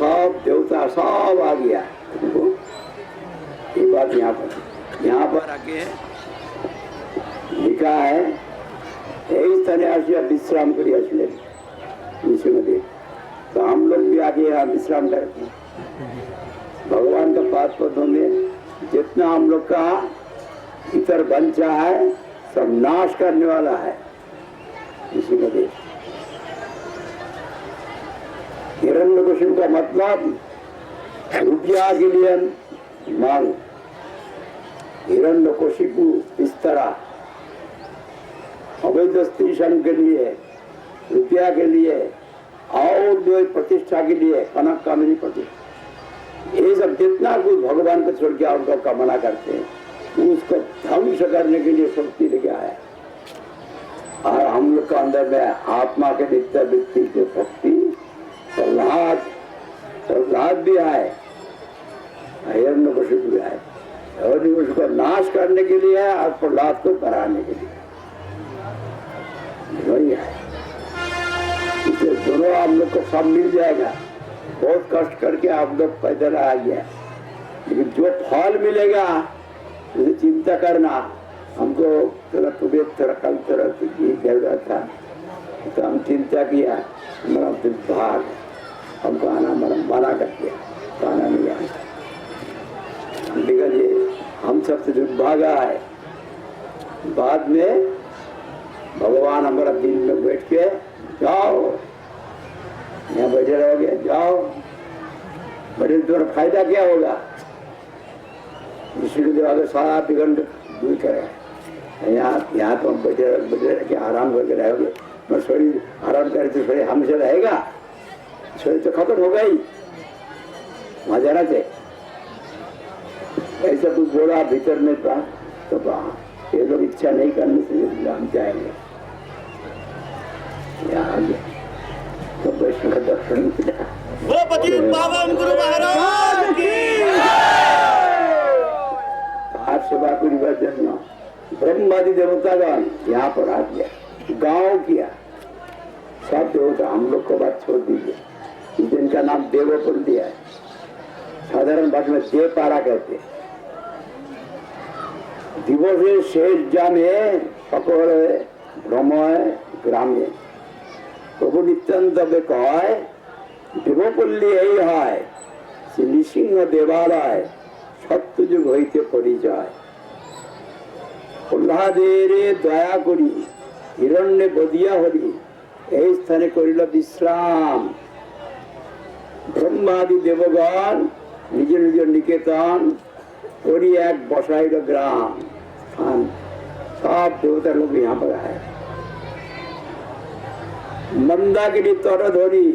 सब देवता सब आ गया। ये बात यहाँ पर आके लिखा है यही स्थाने आसिया विश्राम करिए नृसिंहदेव। तो हम लोग भी आगे यहाँ विश्राम करते हैं। भगवान का पाद पदों में जितना हम लोग का इतर बंचा है सब नाश करने वाला है नृसिंहदेव। हिरण्यकशिपु का मतलब रुपया के लिए मांग। हिरण्यकशिपु इस तरह अवैध स्त्री संग के लिए, रुपया के लिए और जो प्रतिष्ठा के लिए, कनक कामिनी प्रतिष्ठा, ये सब जितना कुछ भगवान को छोड़ के उनका कामना करते हैं उसको ध्वंस करने के लिए शक्ति लेके आया। और हम लोग का अंदर में आत्मा के नित्य वृत्ति की शक्ति प्रहलाद भी आए, हिरण्यकशिपु भी आए, और उसको नाश करने के लिए है और प्रहलाद को कराने के लिए वही है। इसलिए दोनों आप लोग को सब मिल जाएगा। बहुत कष्ट करके आप लोग पैदल आ गया, लेकिन जो फल मिलेगा उसे चिंता करना। हमको थोड़ा तबियत थोड़ा कल तरह की जरूरत था तो हम चिंता किया, हमारा दुर्भाग हमको आना मना कर दिया, तो आना नहीं आया। जी हम सबसे दुर्भागा है। बाद में भगवान हमारा दिल में बैठ के जाओ यहाँ बैठे रहोगे, जाओ बैठे तुम्हारा फायदा क्या होगा। इसीलिए आगे सारा बिगड़ दूर करे। यहाँ तो हम बैठे रह आराम करके रहोगे, तो शरीर आराम करे तो शरीर हमसे रहेगा, शरीर तो खत्म होगा ही, वहां जाना चाहिए। ऐसा कुछ बोला भीतर में था तो ये लोग इच्छा नहीं करने से हम जाएंगे। यहाँ तो वैष्णव का दर्शन किया। गुरु महाराज की सेवा को ब्रह्मादि देवतागण यहाँ पर आ गया, गांव किया सब देवता। हम लोग को बात छोड़ दीजिए, जिनका नाम देवपुर दिया है, साधारण भाषा में देवपारा कहते हैं। दिवसे शेष जामे সকলে ভ্রময় গ্রামে প্রভু নিত্যান্ত কয় দেবপল্লী এই হয় শ্রী নৃসিংহ দেবালয় সত্যযুগ হইতে পরিচয়। প্রহ্লাদের দয়া করি হিরণ্যে বদিয়া হরি এই স্থানে করিল বিশ্রাম। ব্রহ্মাদি দেবগণ নিজ নিজ নিকেতন করি এক বসাইল গ্রাম। सब देवता लोग यहाँ पर आए। मंदाकिनी तर धरी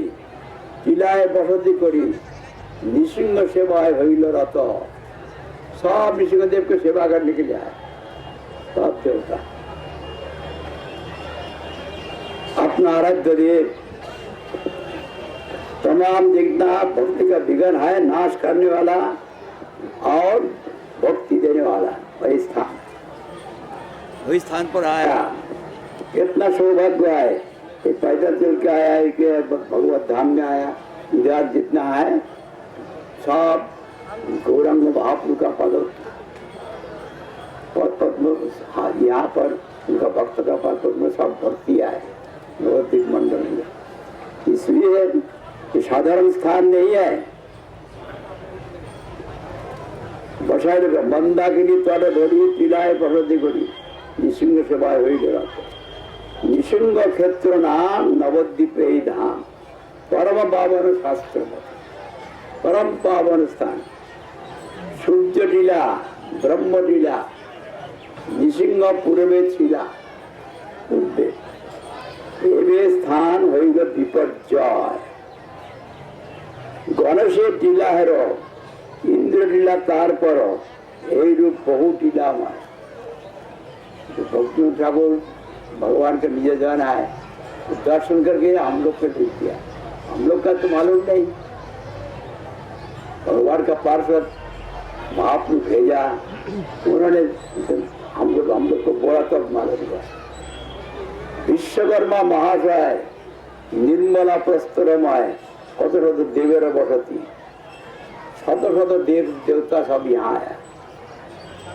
किलाए बसती करी नृसिंह सेवाय हईल रत। सब नृसिंह देव को सेवा करने के लिए आए सब देवता। अपना आराध्य देव तमाम जितना भक्ति का विघ्न है नाश करने वाला और भक्ति देने वाला वही स्थान पर आया। कितना सौभाग्य है, पैदल चल के आया है कि भगवत धाम में आया। इधर जितना है सब गौरंग महाप्रभु का पद पद्म, यहाँ पर उनका भक्त का पद पद्म सब भर्ती आए भगवती मंडल में। इसलिए ये साधारण स्थान नहीं है। बसाए मंदाकिनी तर धरी तिलाए बसती करी नृसिंह सेवाय हईल रत। नृसिंह क्षेत्र नाम नवद्वीपे धाम परम पावन शास्त्र परम पावन स्थान। सूर्य लीला ब्रह्म लीला नृसिंह पूर्वे छिला पूर्वे एवे स्थान हईल विपर्जय। गणेशेर लीला हेरो इंद्र लीला तार पर এই রূপ বহু লীলাময়। भक्ति ठाकुर भगवान का निज जान है, दर्शन करके हम लोग को देख दिया। हम लोग का तो मालूम नहीं, भगवान का पार्षद महाप्रभु भेजा, उन्होंने हम लोग को बोला तब मालूम हुआ। विश्वकर्मा महाशय निर्मला प्रस्तरमय कत शत देवेर बसती, शत शत देव देवता सब यहाँ है।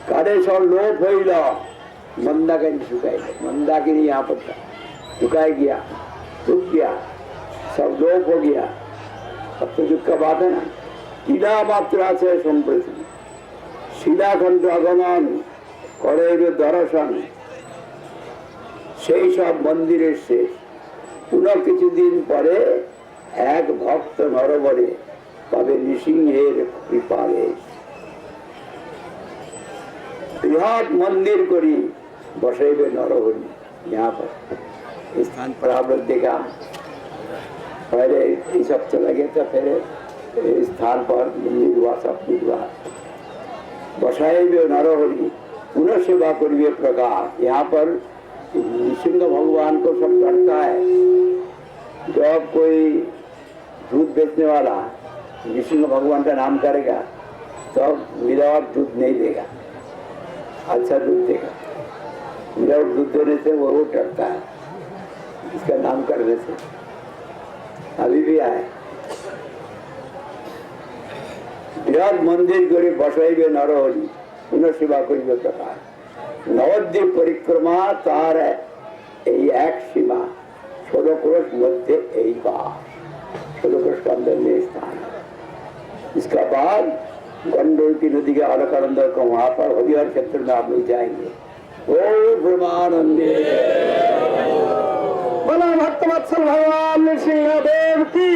कारे सब लोप होइल, मंदाकिनी सुखाइल, मंदाकिनी यहाँ पर सुखाई गया, टूट गया, सब लोप हो गया। अब तो दुख का बात है ना। टीला मात्रा से संप्रति शिलाखंड आगमन करे दर्शन সেই সব মন্দিরের শেষ। পুনঃ কিছুদিন পরে এক ভক্ত নরবরে পাবে নৃসিংহের কৃপাবে। बृहद मंदिर करी बसेबे नरहरि। यहाँ पर इस स्थान पर आप लोग देखा, पहले ये सब चला गया था, फिर इस स्थान पर मंदिर हुआ, सब कुछ हुआ। बसाएबे नरहरि पुनः सेवा करिए प्रकार। यहाँ पर नृसिंह भगवान को सब डरता है। जब कोई दूध बेचने वाला नृसिंह भगवान का नाम करेगा तब मिलावट दूध नहीं देगा, अच्छा दूध देगा। मिलावट दूध देने से वो डरता है, इसका नाम करने से। अभी भी आए बृहद मंदिर करे बसाइबे नरहरि पुनः सेवा करिबे प्रकार। नवद्वीप परिक्रमा तार एक सीमा 16 कोष मध्य एक बार 16 कोष के अंदर में स्थान है। इसका बाद गंडोल की नदी के अलकानंद को वहां पर हरिहर क्षेत्र में आप लोग जाएंगे। ओ ब्रह्मानंदे बोला भक्तवत्सल भगवान नृसिंह देव की।